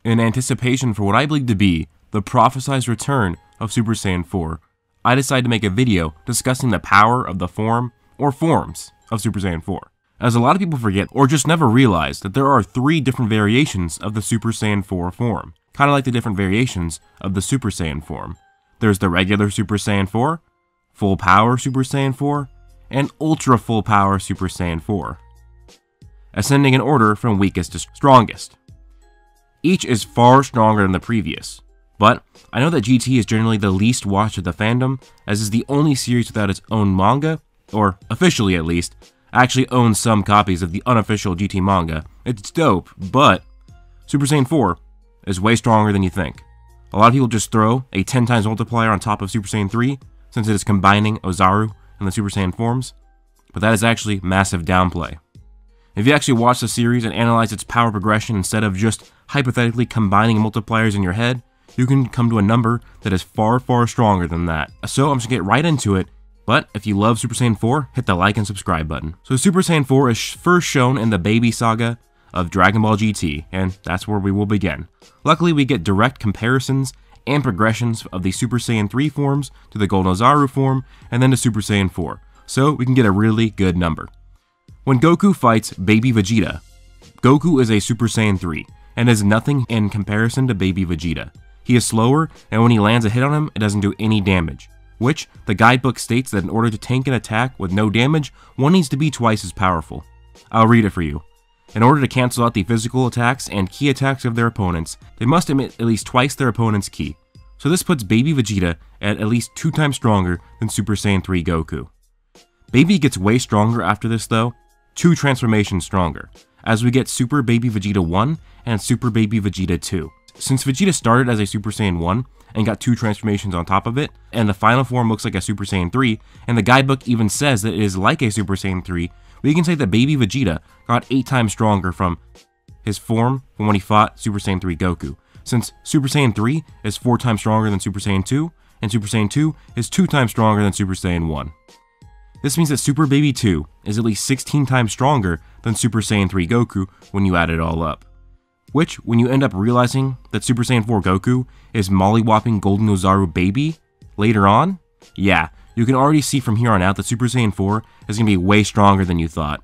In anticipation for what I believe to be the prophesized return of Super Saiyan 4, I decided to make a video discussing the power of the form, or forms, of Super Saiyan 4. As a lot of people forget, or just never realize, that there are 3 different variations of the Super Saiyan 4 form, kinda like the different variations of the Super Saiyan form. There's the regular Super Saiyan 4, Full Power Super Saiyan 4, and Ultra Full Power Super Saiyan 4, ascending in order from weakest to strongest. Each is far stronger than the previous, but I know that GT is generally the least watched of the fandom, as is the only series without its own manga, or officially at least. I actually own some copies of the unofficial GT manga. It's dope, but Super Saiyan 4 is way stronger than you think. A lot of people just throw a 10 times multiplier on top of Super Saiyan 3, since it is combining Nozaru and the Super Saiyan forms, but that is actually massive downplay. If you actually watch the series and analyze its power progression instead of just hypothetically combining multipliers in your head, you can come to a number that is far, far stronger than that. So I'm just gonna get right into it, but if you love Super Saiyan 4, hit the like and subscribe button. So Super Saiyan 4 is first shown in the Baby Saga of Dragon Ball GT, and that's where we will begin. Luckily, we get direct comparisons and progressions of the Super Saiyan 3 forms to the Gold Nozaru form, and then to Super Saiyan 4, so we can get a really good number. When Goku fights Baby Vegeta, Goku is a Super Saiyan 3, and is nothing in comparison to Baby Vegeta. He is slower, and when he lands a hit on him, it doesn't do any damage, which the guidebook states that in order to tank an attack with no damage, one needs to be twice as powerful. I'll read it for you. In order to cancel out the physical attacks and ki attacks of their opponents, they must emit at least twice their opponent's ki. So this puts Baby Vegeta at least 2 times stronger than Super Saiyan 3 Goku. Baby gets way stronger after this though, 2 transformations stronger, as we get Super Baby Vegeta 1 and Super Baby Vegeta 2. Since Vegeta started as a Super Saiyan 1 and got 2 transformations on top of it, and the final form looks like a Super Saiyan 3, and the guidebook even says that it is like a Super Saiyan 3, we can say that Baby Vegeta got 8 times stronger from his form from when he fought Super Saiyan 3 Goku, since Super Saiyan 3 is 4 times stronger than Super Saiyan 2, and Super Saiyan 2 is 2 times stronger than Super Saiyan 1. This means that Super Baby 2 is at least 16 times stronger than Super Saiyan 3 Goku when you add it all up. Which, when you end up realizing that Super Saiyan 4 Goku is mollywhopping Golden Nozaru Baby later on, yeah, you can already see from here on out that Super Saiyan 4 is going to be way stronger than you thought.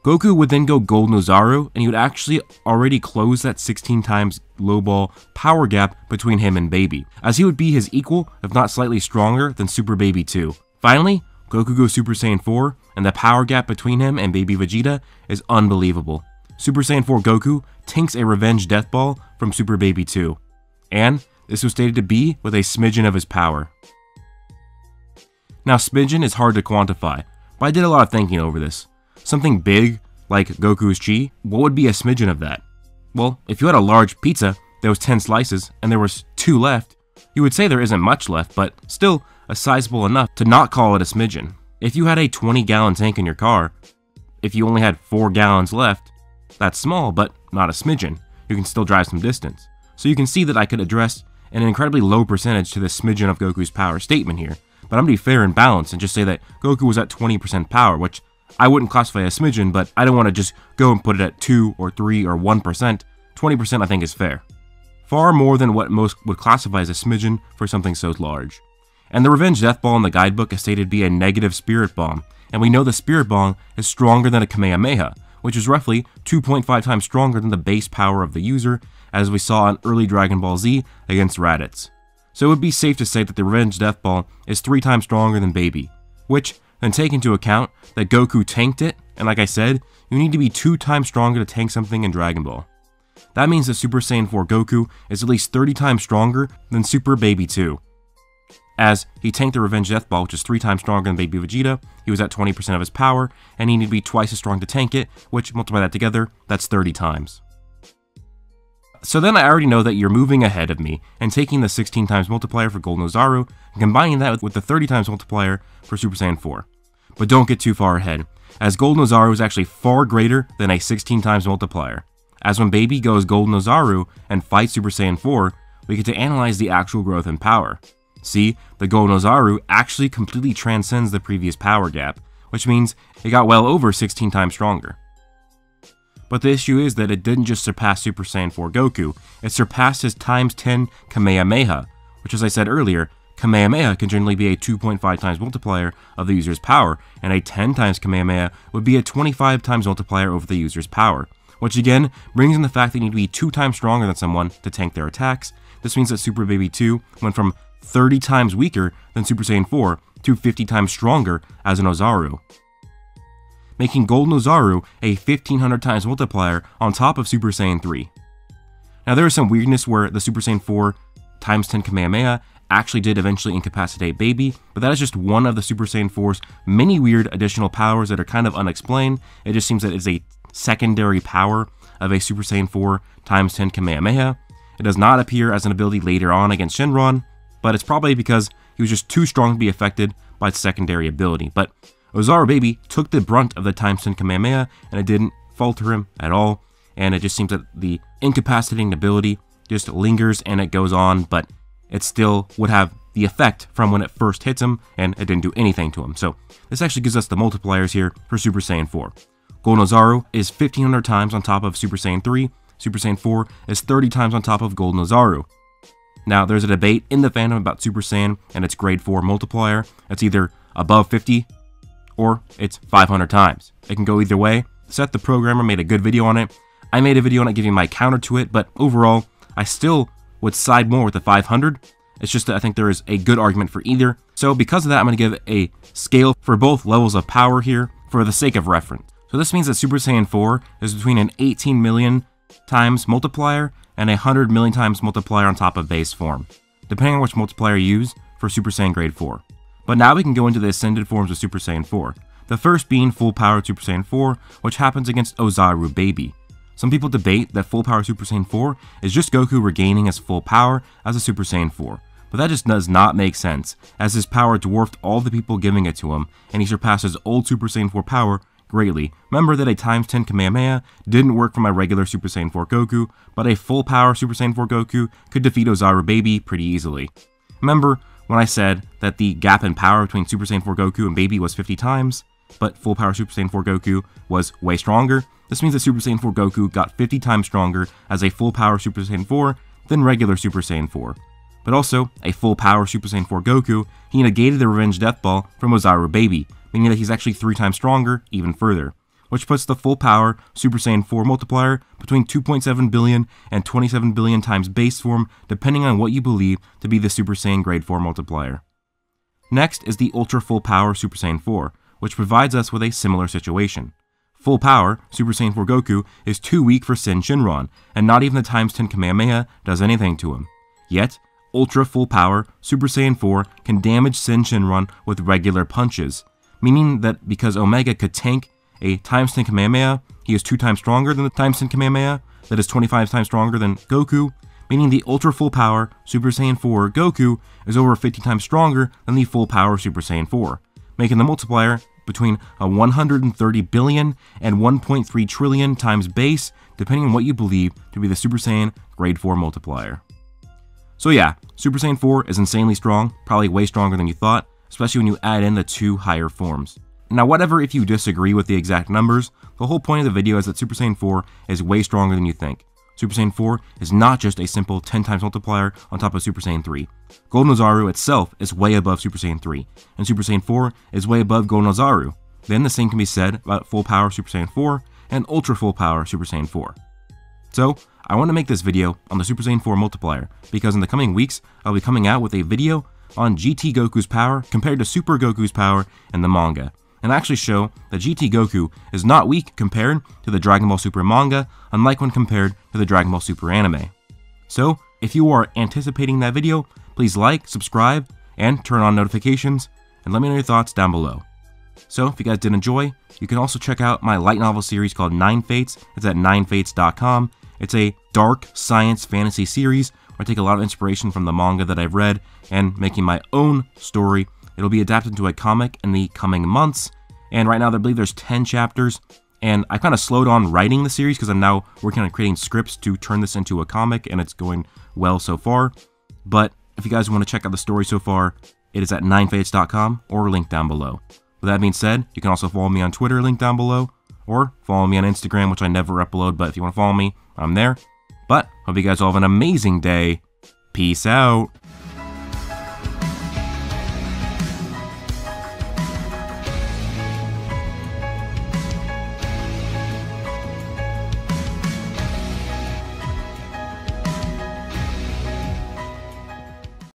Goku would then go Gold Nozaru, and he would actually already close that 16 times lowball power gap between him and Baby, as he would be his equal, if not slightly stronger, than Super Baby 2. Finally, Goku goes Super Saiyan 4, and the power gap between him and Baby Vegeta is unbelievable. Super Saiyan 4 Goku tanks a revenge death ball from Super Baby 2, and this was stated to be with a smidgen of his power. Now smidgen is hard to quantify, but I did a lot of thinking over this. Something big, like Goku's chi, what would be a smidgen of that? Well, if you had a large pizza that was 10 slices and there was 2 left, you would say there isn't much left, but still a sizable enough to not call it a smidgen. If you had a 20-gallon tank in your car, if you only had 4 gallons left, that's small, but not a smidgen. You can still drive some distance. So you can see that I could address an incredibly low percentage to the smidgen of Goku's power statement here, but I'm going to be fair and balanced and just say that Goku was at 20% power, which I wouldn't classify as smidgen, but I don't want to just go and put it at 2 or 3 or 1%. 20% I think is fair. Far more than what most would classify as a smidgen for something so large. And the Revenge Death Ball in the guidebook is stated to be a negative Spirit Bomb, and we know the Spirit Bomb is stronger than a Kamehameha, which is roughly 2.5 times stronger than the base power of the user, as we saw in early Dragon Ball Z against Raditz. So it would be safe to say that the Revenge Death Ball is 3 times stronger than Baby, which, then take into account that Goku tanked it, and like I said, you need to be 2 times stronger to tank something in Dragon Ball. That means that Super Saiyan 4 Goku is at least 30 times stronger than Super Baby 2. As he tanked the Revenge Death Ball, which is 3 times stronger than Baby Vegeta, he was at 20% of his power, and he needed to be twice as strong to tank it, which, multiply that together, that's 30 times. So then I already know that you're moving ahead of me, and taking the 16 times multiplier for Gold Nozaru, and combining that with the 30 times multiplier for Super Saiyan 4. But don't get too far ahead, as Gold Nozaru is actually far greater than a 16 times multiplier. As when Baby goes Gold Nozaru and fights Super Saiyan 4, we get to analyze the actual growth in power. See, the Gold Nozaru actually completely transcends the previous power gap, which means it got well over 16 times stronger. But the issue is that it didn't just surpass Super Saiyan 4 Goku, it surpassed his times 10 Kamehameha, which, as I said earlier, Kamehameha can generally be a 2.5 times multiplier of the user's power, and a 10 times Kamehameha would be a 25 times multiplier over the user's power, which again brings in the fact that you need to be 2 times stronger than someone to tank their attacks. This means that Super Baby 2 went from 30 times weaker than Super Saiyan 4 to 50 times stronger as a Nozaru, making Gold Nozaru a 1500 times multiplier on top of Super Saiyan 3. Now there is some weirdness where the Super Saiyan 4 times 10 Kamehameha actually did eventually incapacitate Baby, but that is just one of the Super Saiyan 4's many weird additional powers that are kind of unexplained. It just seems that it's a secondary power of a Super Saiyan 4 times 10 Kamehameha. It does not appear as an ability later on against Shenron, but it's probably because he was just too strong to be affected by its secondary ability. But Nozaru Baby took the brunt of the times 10 Kamehameha, and it didn't falter him at all, and it just seems that the incapacitating ability just lingers and it goes on, but it still would have the effect from when it first hits him, and it didn't do anything to him. So this actually gives us the multipliers here for Super Saiyan 4. Gold Nozaru is 1500 times on top of Super Saiyan 3, Super Saiyan 4 is 30 times on top of Gold Nozaru. Now there's a debate in the fandom about Super Saiyan and its grade 4 multiplier. It's either above 50 or it's 500 times. It can go either way. Seth the programmer made a good video on it. I made a video on it giving my counter to it, but overall, I still would side more with the 500. It's just that I think there is a good argument for either. So because of that, I'm going to give a scale for both levels of power here for the sake of reference. So this means that Super Saiyan 4 is between an 18 million times multiplier and a 100 million times multiplier on top of base form, depending on which multiplier you use for Super Saiyan grade 4. But now we can go into the ascended forms of Super Saiyan 4. The first being full power Super Saiyan 4, which happens against Nozaru Baby. Some people debate that full power Super Saiyan 4 is just Goku regaining his full power as a Super Saiyan 4. But that just does not make sense, as his power dwarfed all the people giving it to him, and he surpasses old Super Saiyan 4 power greatly. Remember that a times 10 Kamehameha didn't work for my regular Super Saiyan 4 Goku, but a full power Super Saiyan 4 Goku could defeat Nozaru Baby pretty easily. Remember when I said that the gap in power between Super Saiyan 4 Goku and Baby was 50 times, but full power Super Saiyan 4 Goku was way stronger? This means that Super Saiyan 4 Goku got 50 times stronger as a full power Super Saiyan 4 than regular Super Saiyan 4. But also, a full power Super Saiyan 4 Goku, he negated the Revenge Death Ball from Nozaru Baby, meaning that he's actually 3 times stronger even further, which puts the full power Super Saiyan 4 multiplier between 2.7 billion and 27 billion times base form, depending on what you believe to be the Super Saiyan grade 4 multiplier. Next is the Ultra Full Power Super Saiyan 4, which provides us with a similar situation. Full power Super Saiyan 4 Goku is too weak for Sin Shinron, and not even the times 10 Kamehameha does anything to him. Yet, Ultra Full Power Super Saiyan 4 can damage Sin Shinron with regular punches, meaning that because Omega could tank a times 10 Kamehameha, he is 2 times stronger than the times 10 Kamehameha, that is 25 times stronger than Goku, meaning the Ultra Full Power Super Saiyan 4 Goku is over 50 times stronger than the Full Power Super Saiyan 4, making the multiplier between a 130 billion and 1.3 trillion times base, depending on what you believe to be the Super Saiyan grade 4 multiplier. So yeah, Super Saiyan 4 is insanely strong, probably way stronger than you thought, especially when you add in the 2 higher forms. Now whatever if you disagree with the exact numbers, the whole point of the video is that Super Saiyan 4 is way stronger than you think. Super Saiyan 4 is not just a simple 10 times multiplier on top of Super Saiyan 3. Gold Nozaru itself is way above Super Saiyan 3, and Super Saiyan 4 is way above Gold Nozaru. Then the same can be said about Full Power Super Saiyan 4 and Ultra Full Power Super Saiyan 4. So, I want to make this video on the Super Saiyan 4 multiplier, because in the coming weeks, I'll be coming out with a video on GT Goku's power compared to Super Goku's power in the manga, and actually show that GT Goku is not weak compared to the Dragon Ball Super manga, unlike when compared to the Dragon Ball Super anime. So, if you are anticipating that video, please like, subscribe, and turn on notifications, and let me know your thoughts down below. So, if you guys did enjoy, you can also check out my light novel series called 9 Fates. It's at 9fates.com. It's a dark science fantasy series where I take a lot of inspiration from the manga that I've read and making my own story. It'll be adapted into a comic in the coming months, and right now I believe there's 10 chapters, and I kind of slowed on writing the series because I'm now working on creating scripts to turn this into a comic, and it's going well so far. But if you guys want to check out the story so far, it is at 9fates.com or linked down below. With that being said, you can also follow me on Twitter, linked down below, or follow me on Instagram, which I never upload, but if you want to follow me, I'm there. But hope you guys all have an amazing day. Peace out.